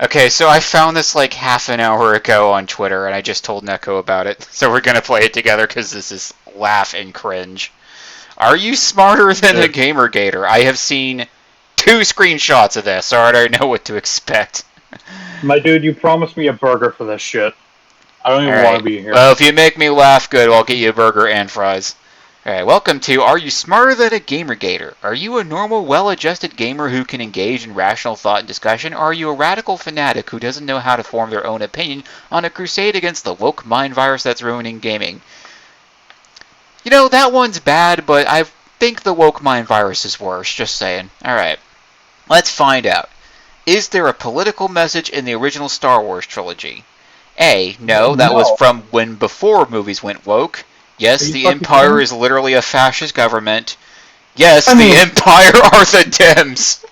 Okay, so I found this like half an hour ago on Twitter, and I just told Neko about it. So we're gonna play it together because this is laugh and cringe. Are you smarter than a gamergater? I have seen 2 screenshots of this, so I already know what to expect. My dude, you promised me a burger for this shit. I don't even want to be here. Well, if you make me laugh good, I'll get you a burger and fries. Alright, welcome to Are You Smarter Than a Gamergater? Are you a normal, well-adjusted gamer who can engage in rational thought and discussion, or are you a radical fanatic who doesn't know how to form their own opinion on a crusade against the woke mind virus that's ruining gaming? You know, that one's bad, but I think the woke mind virus is worse, just saying. Alright, let's find out. Is there a political message in the original Star Wars trilogy? A. No, that was from when before movies went woke. Yes, the Empire is literally a fascist government. Yes, the Empire are the Dems.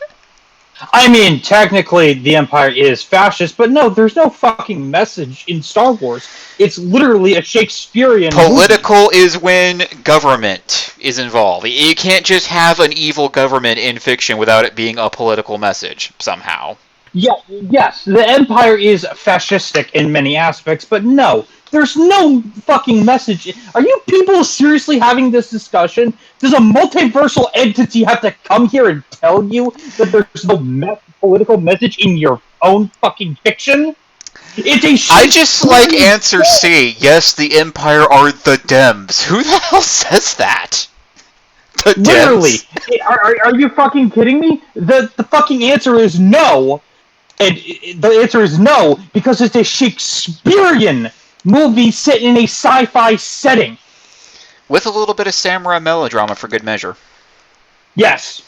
I mean, technically, the Empire is fascist, but no, there's no fucking message in Star Wars. It's literally a Shakespearean Political movie. Is when government is involved. You can't just have an evil government in fiction without it being a political message, somehow. Yeah, yes, the Empire is fascistic in many aspects, but no, there's no fucking message. Are you people seriously having this discussion? Does a multiversal entity have to come here and tell you that there's no political message in your own fucking fiction? It's a I just like answer C. Yes, the Empire are the Dems. Who the hell says that? The literally. Dems? Are you fucking kidding me? The fucking answer is no. And the answer is no, because it's a Shakespearean movie set in a sci-fi setting. With a little bit of samurai melodrama for good measure. Yes.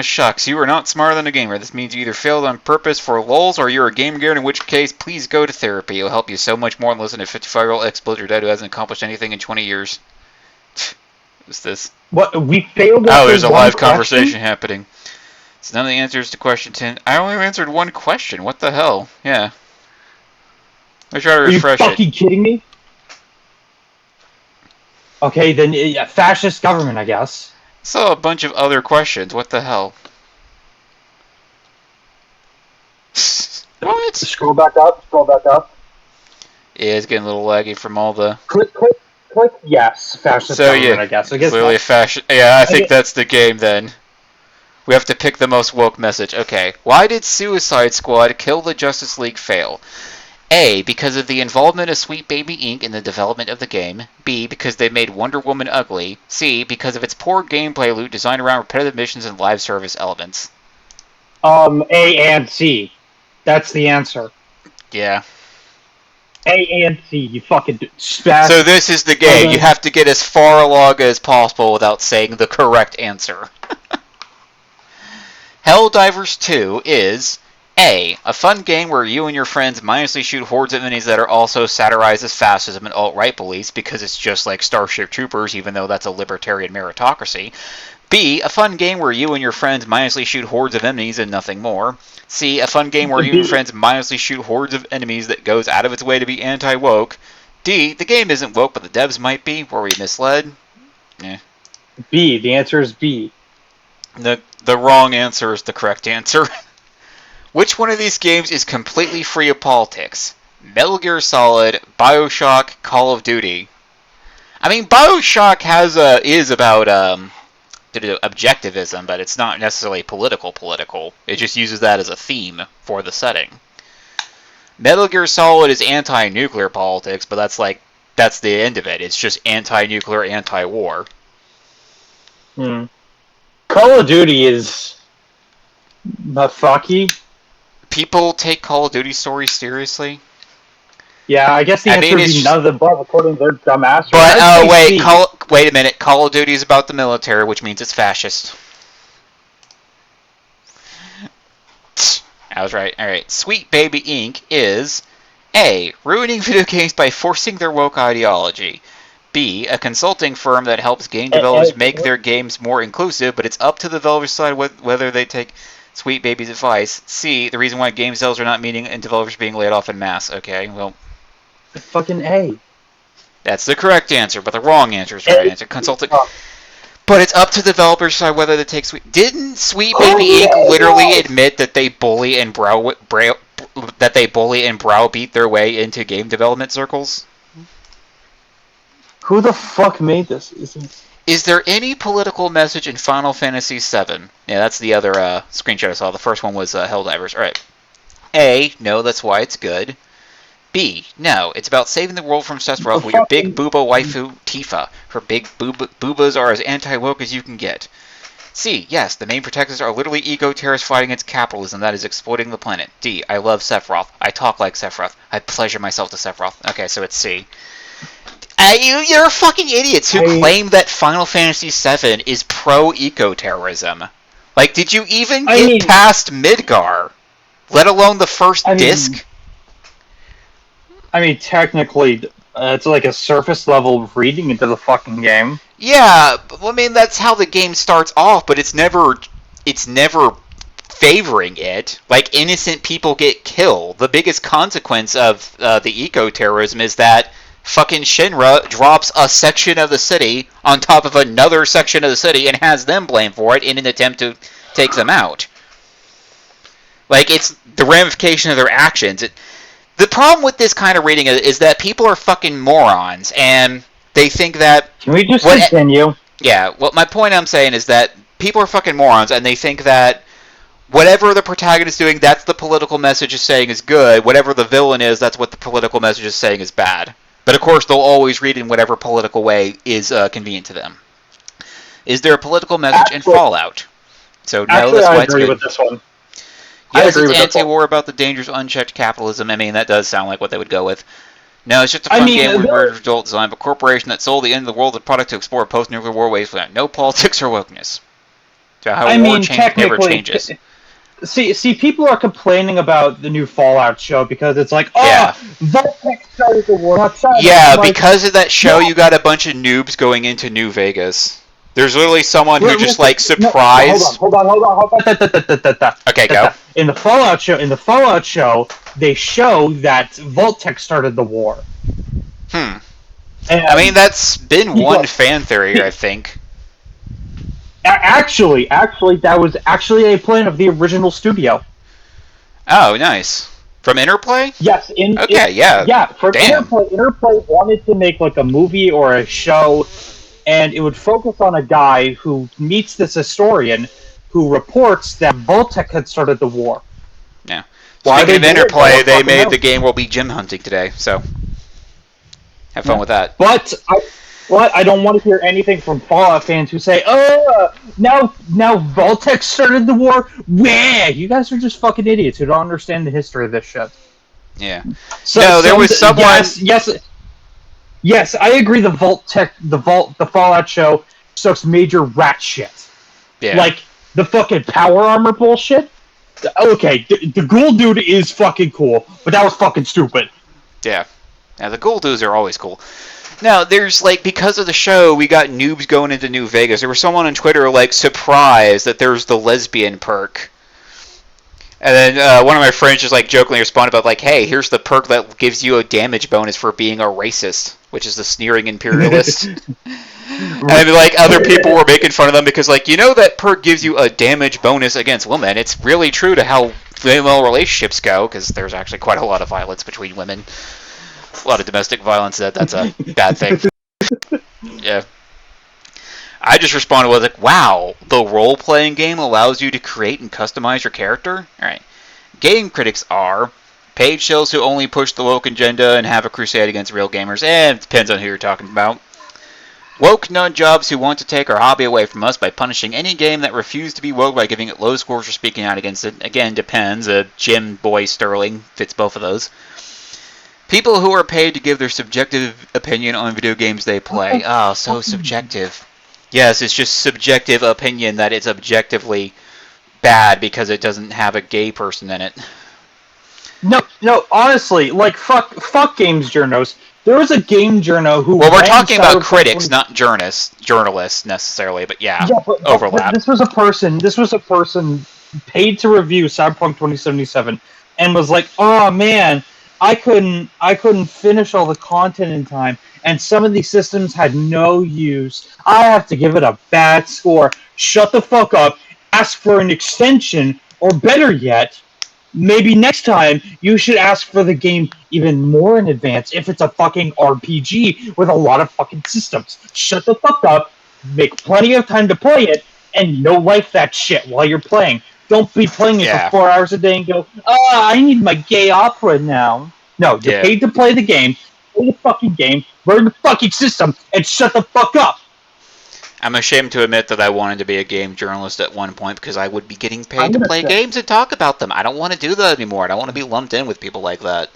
Shucks, you are not smarter than a gamer. This means you either failed on purpose for lulz, or you're a gamergater, in which case, please go to therapy. It'll help you so much more than listen to a 55-year-old ex-blizzard dad who hasn't accomplished anything in 20 years. What's this? What, we failed? Oh, there's a live conversation happening. So none of the answers to question 10. I only answered one question. What the hell? Yeah. Let's try to refresh it. Are you fucking kidding me? Okay, then fascist government, I guess. So a bunch of other questions. What the hell? What? Scroll back up. Yeah, it's getting a little laggy from all the... Click. Yes, fascist government, I guess. Clearly a fascist... Yeah, I think that's the game then. We have to pick the most woke message. Okay. Why did Suicide Squad Kill the Justice League fail? A. Because of the involvement of Sweet Baby Inc. in the development of the game. B. Because they made Wonder Woman ugly. C. Because of its poor gameplay loop designed around repetitive missions and live service elements. A and C. That's the answer. Yeah. A and C, you fucking spaz. So this is the game. You have to get as far along as possible without saying the correct answer. Helldivers 2 is A. A fun game where you and your friends mindlessly shoot hordes of enemies that are also satirized as fascism and alt-right beliefs because it's just like Starship Troopers, even though that's a libertarian meritocracy. B. A fun game where you and your friends mindlessly shoot hordes of enemies and nothing more. C. A fun game where you and your friends mindlessly shoot hordes of enemies that goes out of its way to be anti-woke. D. The game isn't woke, but the devs might be. Were we misled? Yeah. B. The answer is B. The wrong answer is the correct answer. Which one of these games is completely free of politics? Metal Gear Solid, BioShock, Call of Duty. I mean, BioShock is about objectivism, but it's not necessarily political. It just uses that as a theme for the setting. Metal Gear Solid is anti-nuclear politics, but that's the end of it. It's just anti-nuclear, anti-war. Call of Duty is fucky. People take Call of Duty stories seriously. Yeah, I guess the answer would be none of the above, according to their dumbass. But wait a minute. Call of Duty is about the military, which means it's fascist. I was right. All right. Sweet Baby Inc. is A. Ruining video games by forcing their woke ideology. B. A consulting firm that helps game developers make their games more inclusive, but it's up to the developers to decide whether they take Sweet Baby's advice. C. The reason why game sales are not meeting and developers being laid off en masse. Okay, well... Fucking A. That's the correct answer, but the wrong answer is the right answer. Consulting... But it's up to developers to decide whether to take Sweet. Didn't Sweet Oh, Baby Inc. yeah, literally no. admit that they bully and browbeat their way into game development circles? Who the fuck made this? Is there any political message in Final Fantasy VII? Yeah, that's the other screenshot I saw. The first one was Helldivers. All right. A, no, that's why it's good. B, no, it's about saving the world from Sephiroth with your big booba waifu Tifa. Her big boobas are as anti-woke as you can get. C, yes, the main protectors are literally ego-terrorists fighting against capitalism that is exploiting the planet. D, I love Sephiroth. I talk like Sephiroth. I pleasure myself to Sephiroth. Okay, so it's C. You're fucking idiots who claim that Final Fantasy VII is pro-eco-terrorism. Like, did you even get past Midgar? Let alone the first disc? I mean, technically, it's like a surface level reading into the fucking game. Yeah, I mean, that's how the game starts off, but it's never favoring it. Like, innocent people get killed. The biggest consequence of the eco-terrorism is that fucking Shinra drops a section of the city on top of another section of the city and has them blamed for it in an attempt to take them out. Like, it's the ramification of their actions. The problem with this kind of reading is that people are fucking morons, and they think that... Can we just continue? Yeah, well, my point I'm saying is that people are fucking morons, and they think that whatever the protagonist is doing, that's the political message is saying is good. Whatever the villain is, that's what the political message is saying is bad. But of course, they'll always read in whatever political way is convenient to them. Is there a political message in Fallout? So no, that's why it's good. I agree with this one. Yes, it's anti-war about the dangers of unchecked capitalism. I mean, that does sound like what they would go with. No, it's just a fun game with murder adult design, but corporation that sold the end of the world the product to explore post-nuclear war wasteland. No politics or wokeness. So how war never changes. See, people are complaining about the new Fallout show because it's like, Voltec started the war. Yeah, because of that show, you got a bunch of noobs going into New Vegas. There's literally someone who just like surprised. Hold on. Okay, go. In the Fallout show, they show that Voltec started the war. And I mean, that's been one fan theory, I think. Actually, that was actually a plan of the original studio. Oh, nice. From Interplay? Yes. Yeah, from Interplay. Interplay wanted to make like a movie or a show, and it would focus on a guy who meets this historian who reports that Voltec had started the war. Yeah. Speaking of Interplay, they made the game will be gym hunting today, so have fun with that. But I don't want to hear anything from Fallout fans who say, now Voltec started the war? Wah! You guys are just fucking idiots who don't understand the history of this shit. Yeah. So, there was someone... Yes, I agree the Fallout show sucks major rat shit. Yeah. Like, the fucking power armor bullshit. Okay, the ghoul dude is fucking cool, but that was fucking stupid. Yeah. Now, the ghoul dudes are always cool. Now, there's, like, because of the show, we got noobs going into New Vegas. There was someone on Twitter, like, surprised that there's the lesbian perk. And then one of my friends just, like, jokingly responded about, like, hey, here's the perk that gives you a damage bonus for being a racist, which is the sneering imperialist. And, like, other people were making fun of them because, like, you know that perk gives you a damage bonus against women. It's really true to how female relationships go, because there's actually quite a lot of violence between women. A lot of domestic violence, that's a bad thing. Yeah. I just responded with, like, wow, the role-playing game allows you to create and customize your character? Alright. Game critics are paid shills who only push the woke agenda and have a crusade against real gamers. It depends on who you're talking about. Woke nut-jobs who want to take our hobby away from us by punishing any game that refused to be woke by giving it low scores for speaking out against it. Again, depends. Jim Boy Sterling fits both of those. People who are paid to give their subjective opinion on video games they play. Oh, so subjective. Yes, it's just subjective opinion that it's objectively bad because it doesn't have a gay person in it. No, honestly, like, fuck games journos. There was a game journo who... Well, we're talking about critics, not journalists necessarily, but yeah but overlap. This was a person paid to review Cyberpunk 2077 and was like, oh man, I couldn't finish all the content in time, and some of these systems had no use, I have to give it a bad score. Shut the fuck up, ask for an extension, or better yet, maybe next time you should ask for the game even more in advance if it's a fucking RPG with a lot of fucking systems. Shut the fuck up, make plenty of time to play it, and no life that shit while you're playing. Don't be playing it for Yeah. 4 hours a day and go, I need my gay opera now. No, you're Yeah. paid to play the game, play the fucking game, learn the fucking system, and shut the fuck up. I'm ashamed to admit that I wanted to be a game journalist at one point because I would be getting paid I'm to gonna play say, games and talk about them. I don't want to do that anymore. I don't want to be lumped in with people like that.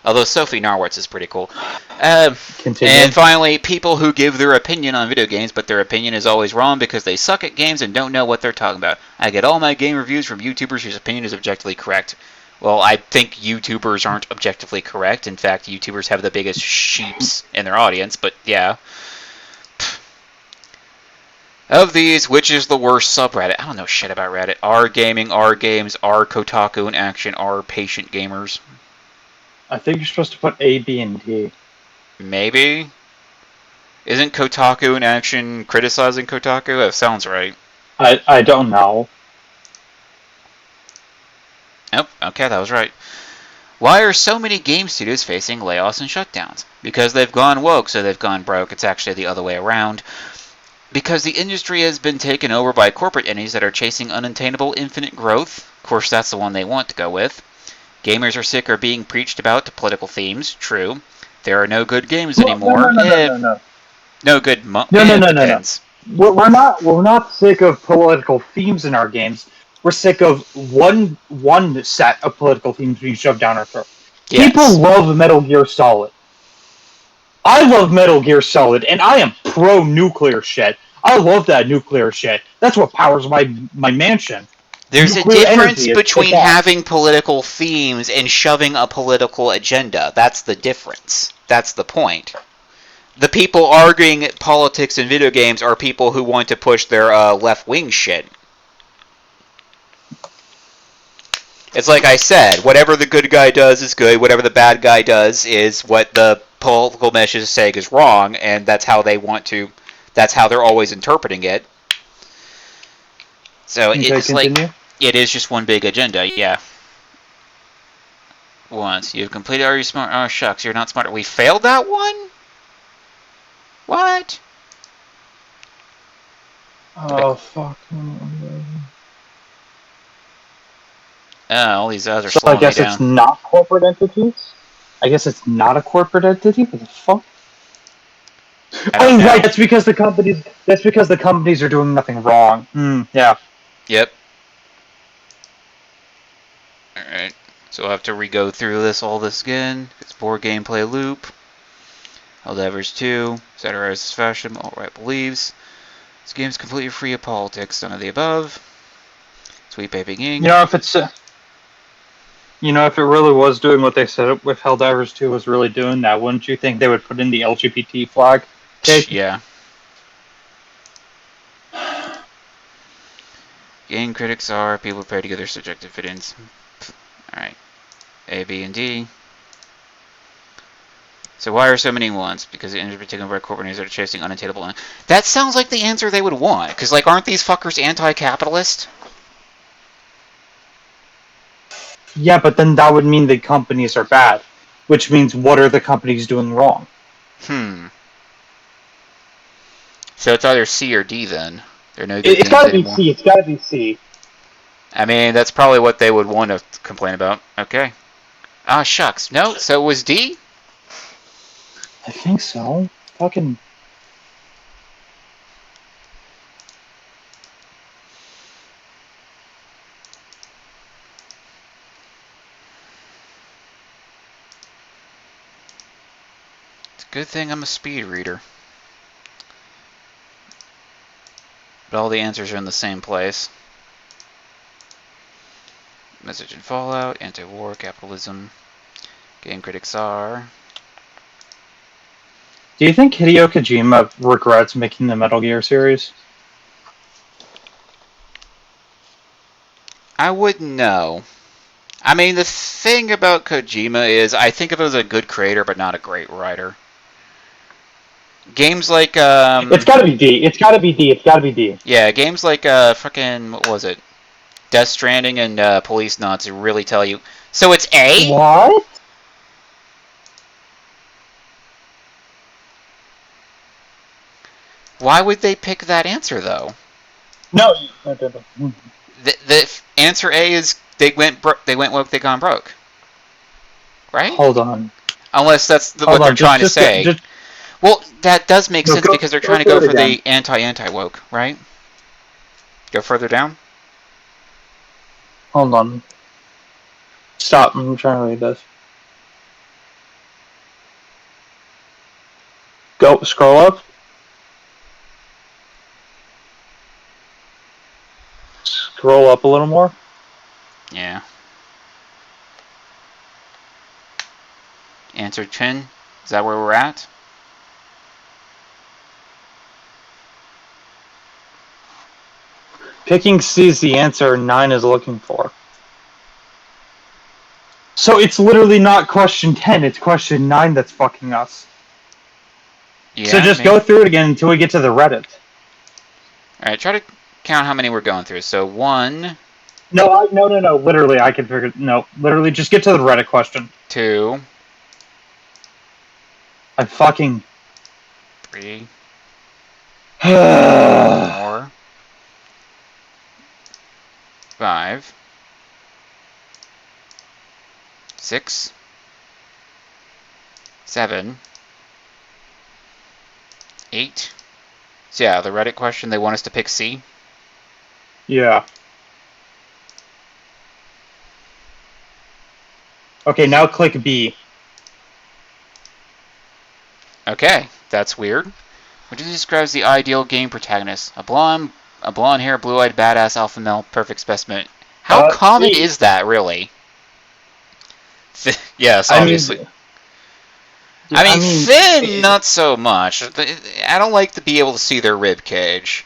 Although Sophie Narwitz is pretty cool. continue. And finally, people who give their opinion on video games, but their opinion is always wrong because they suck at games and don't know what they're talking about. I get all my game reviews from YouTubers whose opinion is objectively correct. Well, I think YouTubers aren't objectively correct. In fact, YouTubers have the biggest sheeps in their audience, but yeah. Of these, which is the worst subreddit? I don't know shit about Reddit. R gaming, R games, R Kotaku in action, R patient gamers. I think you're supposed to put A, B, and D. Maybe? Isn't Kotaku in action criticizing Kotaku? That sounds right. I don't know. Nope, okay, that was right. Why are so many game studios facing layoffs and shutdowns? Because they've gone woke, so they've gone broke. It's actually the other way around. Because the industry has been taken over by corporate entities that are chasing unattainable infinite growth. Of course, that's the one they want to go with. Gamers are sick of being preached about to political themes. True. There are no good games anymore. No good. Depends. We're not sick of political themes in our games. We're sick of one set of political themes being shoved down our throat. Yes. People love Metal Gear Solid. I love Metal Gear Solid, and I am pro nuclear shit. I love that nuclear shit. That's what powers my mansion. There's a Nuclear difference energy is between that. having political themes and shoving a political agenda. That's the difference. That's the point. The people arguing politics in video games are people who want to push their left-wing shit. It's like I said, whatever the good guy does is good, whatever the bad guy does is what the political message is saying is wrong, and that's how they want to, that's how they're always interpreting it. So it's like, it is just one big agenda, yeah. Once you've completed, are you smart? Oh shucks, you're not smart. We failed that one? What? Oh fuck. All these others are So slowing I guess me down. it's not corporate entities? I guess it's not a corporate entity? What the fuck? Oh right, that's because the companies are doing nothing wrong. Yeah. Yep. Alright. So we'll have to re-go through all this again. It's board gameplay loop. Eldevers 2. Satirizes fashion. Alt-right beliefs. This game's completely free of politics. None of the above. Sweet Vaping Inc. If it really was doing what they said with Helldivers 2 was really doing that, wouldn't you think they would put in the LGBT flag? Okay. Yeah. Game critics are people prepared to get their subjective fit-ins. Alright. A, B, and D. So why are so many ones? Because the industry taken by corporate entities that are chasing unattainable. That sounds like the answer they would want. Because, like, aren't these fuckers anti-capitalist? Yeah, but then that would mean the companies are bad. Which means, what are the companies doing wrong? So it's either C or D then. There are no good It's games gotta be anymore. C. It's gotta be C. I mean, that's probably what they would want to complain about. Okay. Ah, shucks. No, so it was D? I think so. Fucking... It's a good thing I'm a speed reader. But all the answers are in the same place. Message in Fallout, anti-war, capitalism, game critics are... Do you think Hideo Kojima regrets making the Metal Gear series? I wouldn't know. I mean, the thing about Kojima is I think of him as a good creator, but not a great writer. Games like It's gotta be D. It's gotta be D. It's gotta be D. yeah, games like fucking what was it? Death Stranding and Police Nuts really tell you. So it's A? What? Why would they pick that answer though? No. The answer A is they went woke, they gone broke. Right? Hold on. Unless that's what they're trying to say. Well, that does make sense because they're trying to go for the anti-woke, right? Go further down. Hold on. Stop. I'm trying to read this. Go. Scroll up. Scroll up a little more. Yeah. Answer 10. Is that where we're at? Picking C is the answer 9 is looking for. So it's literally not question 10, it's question 9 that's fucking us. Yeah, so just go through it again until we get to the Reddit. Alright, try to count how many we're going through. So 1... No. Literally, I can figure... No, literally, just get to the Reddit question. 2... I fucking... 3... 4... 5... 6... 7... 8... So yeah, the Reddit question, they want us to pick C? Yeah. Okay, now click B. Okay, that's weird. Which describes the ideal game protagonist. A blonde hair, blue-eyed badass alpha male, perfect specimen. How common is that, really? Yes, obviously. I mean, thin, not so much. I don't like to be able to see their rib cage.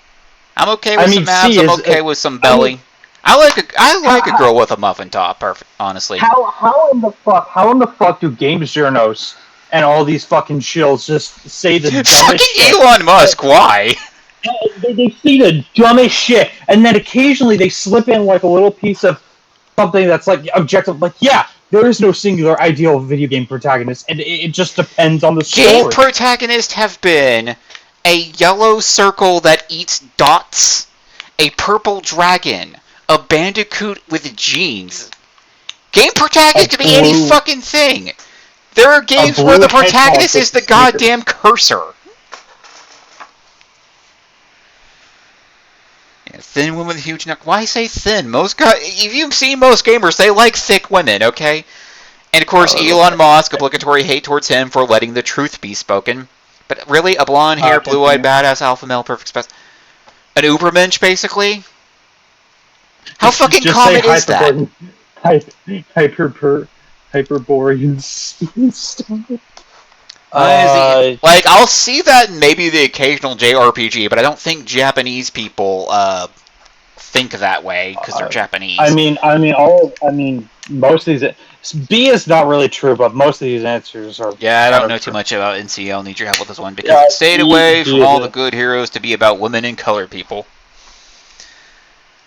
I'm okay with some abs. I'm okay with some belly. I like a girl with a muffin top. Perfect, honestly. How in the fuck do game journos and all these fucking shills just say the dumbest fucking shit? Elon Musk? Why? They see the dumbest shit, and then occasionally they slip in like a little piece of something that's like objective. Like, yeah, there is no singular ideal video game protagonist, and it just depends on the story. Game protagonists have been a yellow circle that eats dots, a purple dragon, a bandicoot with jeans. Game protagonist could be any fucking thing. There are games where the protagonist is the goddamn cursor. Yeah, thin woman with a huge neck. Why say thin? If you've seen most gamers, they like thick women, okay? And of course, Elon Musk, obligatory hate towards him for letting the truth be spoken. But really, a blonde hair, blue-eyed, badass alpha male, perfect specimen. An Ubermensch, basically? How fucking common is that? Hyperborean stuff. Like, I'll see that in maybe the occasional JRPG, but I don't think Japanese people think that way because they're Japanese. I mean, most of these. B is not really true, but most of these answers are. Yeah, I don't know too much about NC. I'll need your help with this one because it stayed away from all the good heroes to be about women and colored people.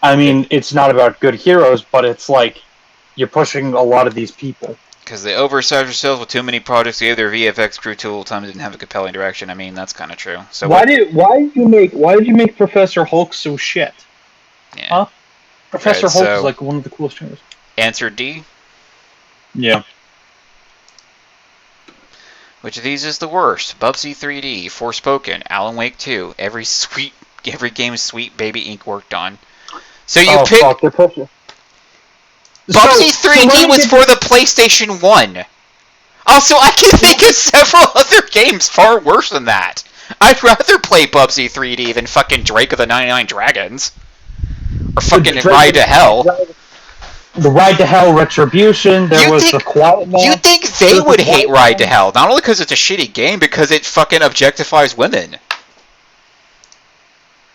I mean, it's not about good heroes, but it's like you're pushing a lot of these people. Because they oversaturated themselves with too many projects, gave their VFX crew too little time, and didn't have a compelling direction. I mean, that's kind of true. So why did you make Professor Hulk so shit? Yeah. Huh? Professor Hulk is like one of the coolest heroes. Answer D. Yeah. Which of these is the worst? Bubsy 3D, Forspoken, Alan Wake 2, every game Sweet Baby Inc. worked on. So you pick. Fuck, they're pushing. Bubsy 3D was for the PlayStation 1. Also, I can think of several other games far worse than that. I'd rather play Bubsy 3D than fucking Drake of the 99 Dragons. Or fucking Ride to Hell. The Ride to Hell Retribution, The Quiet Man. You think they would hate Ride to Hell, not only because it's a shitty game, because it fucking objectifies women.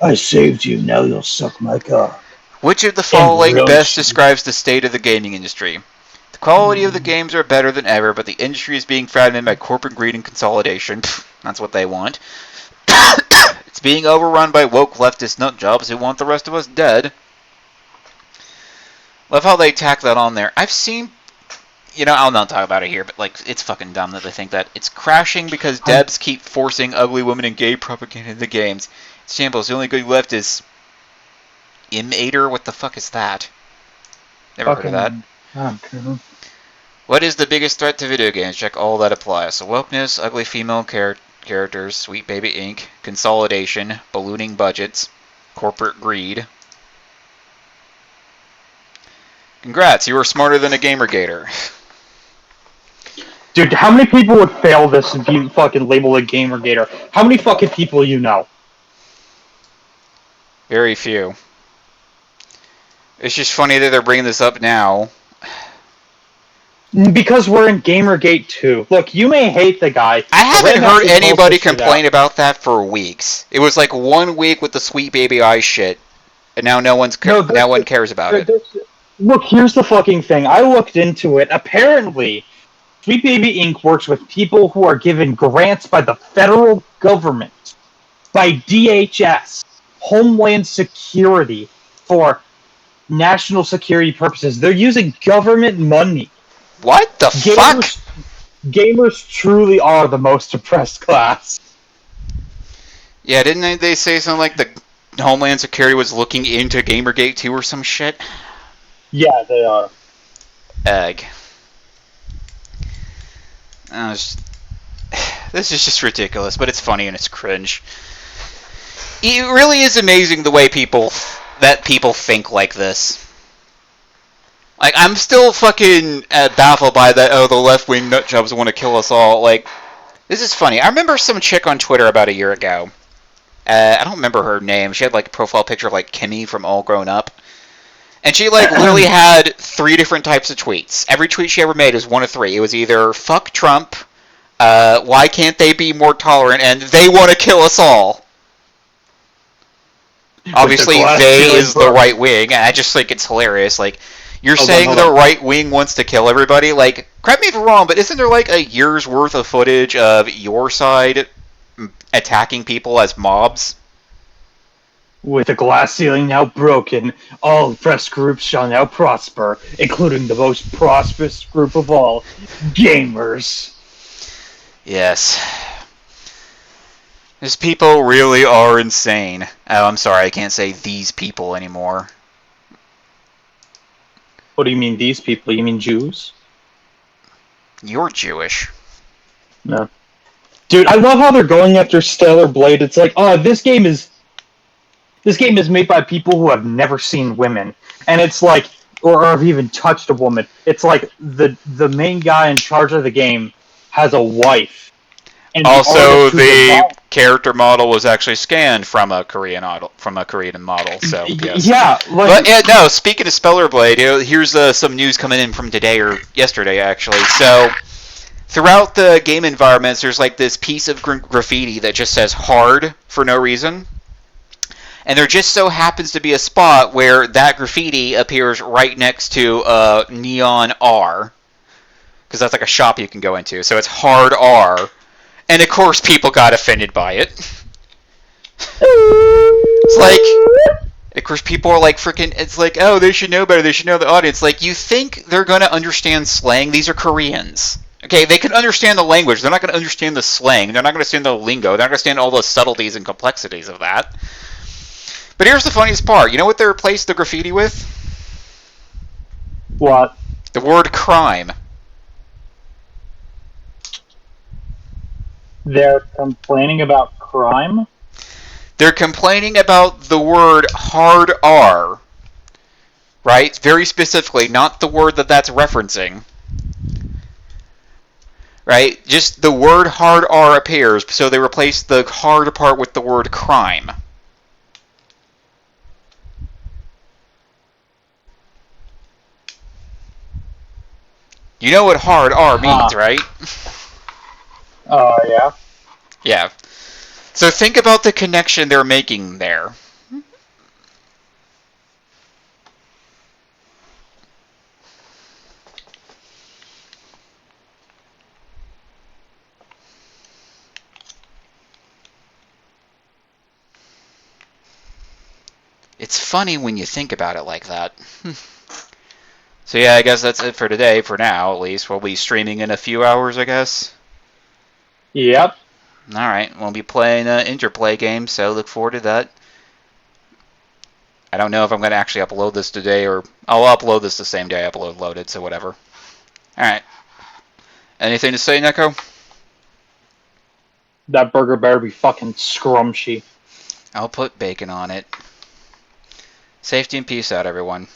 I saved you, now you'll suck my cock. Which of the following best describes the state of the gaming industry? The quality of the games are better than ever, but the industry is being fragmented by corporate greed and consolidation. That's what they want. It's being overrun by woke leftist nutjobs who want the rest of us dead. Love how they tack that on there. I've seen, I'll not talk about it here, but like, it's fucking dumb that they think that. It's crashing because devs keep forcing ugly women and gay propaganda in the games. It's shambles. The only good left is Imater. What the fuck is that? Never heard of that. Okay. What is the biggest threat to video games? Check all that applies. So wokeness, ugly female characters, Sweet Baby Inc., consolidation, ballooning budgets, corporate greed. Congrats, you were smarter than a gamergater. Dude, how many people would fail this if you fucking label a gamergater? How many fucking people you know? Very few. It's just funny that they're bringing this up now. Because we're in Gamergate 2. Look, you may hate the guy. I haven't heard anybody complain about that for weeks. It was like 1 week with the Sweet Baby Eye shit, and now no one cares about it. Look, here's the fucking thing. I looked into it. Apparently, Sweet Baby Inc. works with people who are given grants by the federal government, by DHS, Homeland Security, for national security purposes. They're using government money. What the fuck? Gamers truly are the most oppressed class. Yeah, didn't they say something like the Homeland Security was looking into Gamergate 2 or some shit? Yeah, they are. Egg. This is just ridiculous, but it's funny and it's cringe. It really is amazing the way people think like this. Like, I'm still fucking baffled by that, the left-wing nutjobs want to kill us all. Like, this is funny. I remember some chick on Twitter about a year ago. I don't remember her name. She had, like, a profile picture of, like, Kimmy from All Grown Up. And she, like, literally had 3 different types of tweets. Every tweet she ever made was 1 of 3. It was either, fuck Trump, why can't they be more tolerant, and they want to kill us all. Obviously, they is the right wing, and I just think it's hilarious. Like, you're saying the right wing wants to kill everybody? Like, correct me if I'm wrong, but isn't there like a year's worth of footage of your side attacking people as mobs? With the glass ceiling now broken, all oppressed groups shall now prosper, including the most prosperous group of all, gamers. Yes. These people really are insane. Oh, I'm sorry, I can't say these people anymore. What do you mean, these people? You mean Jews? You're Jewish. No. Dude, I love how they're going after Stellar Blade. It's like, oh, this game is made by people who have never seen women. And it's like, or have even touched a woman. It's like the main guy in charge of the game has a wife. And also, the character model was actually scanned from a Korean model. So yes. Yeah, but no. Speaking of Speller Blade, here's some news coming in from today or yesterday, actually. So, throughout the game environments, there's like this piece of graffiti that just says "hard" for no reason, and there just so happens to be a spot where that graffiti appears right next to neon R, because that's like a shop you can go into. So it's hard R. And of course, people got offended by it. It's like, of course, people are like freaking. It's like, oh, they should know better. They should know the audience. Like, you think they're gonna understand slang? These are Koreans. Okay, they can understand the language. They're not gonna understand the slang. They're not gonna understand the lingo. They're not gonna understand all the subtleties and complexities of that. But here's the funniest part. You know what they replaced the graffiti with? What? The word crime. They're complaining about crime? They're complaining about the word hard R, right? Very specifically, not the word that's referencing, right? Just the word hard R appears, so they replace the hard part with the word crime. You know what hard R means, right? Yeah. Yeah. So think about the connection they're making there. It's funny when you think about it like that. So yeah, I guess that's it for today, for now at least. We'll be streaming in a few hours, I guess. Yep. Alright, we'll be playing an Interplay game, so look forward to that. I don't know if I'm going to actually upload this today, or I'll upload this the same day I upload it, so whatever. Alright. Anything to say, Neko? That burger better be fucking scrumptious. I'll put bacon on it. Safety and peace out, everyone.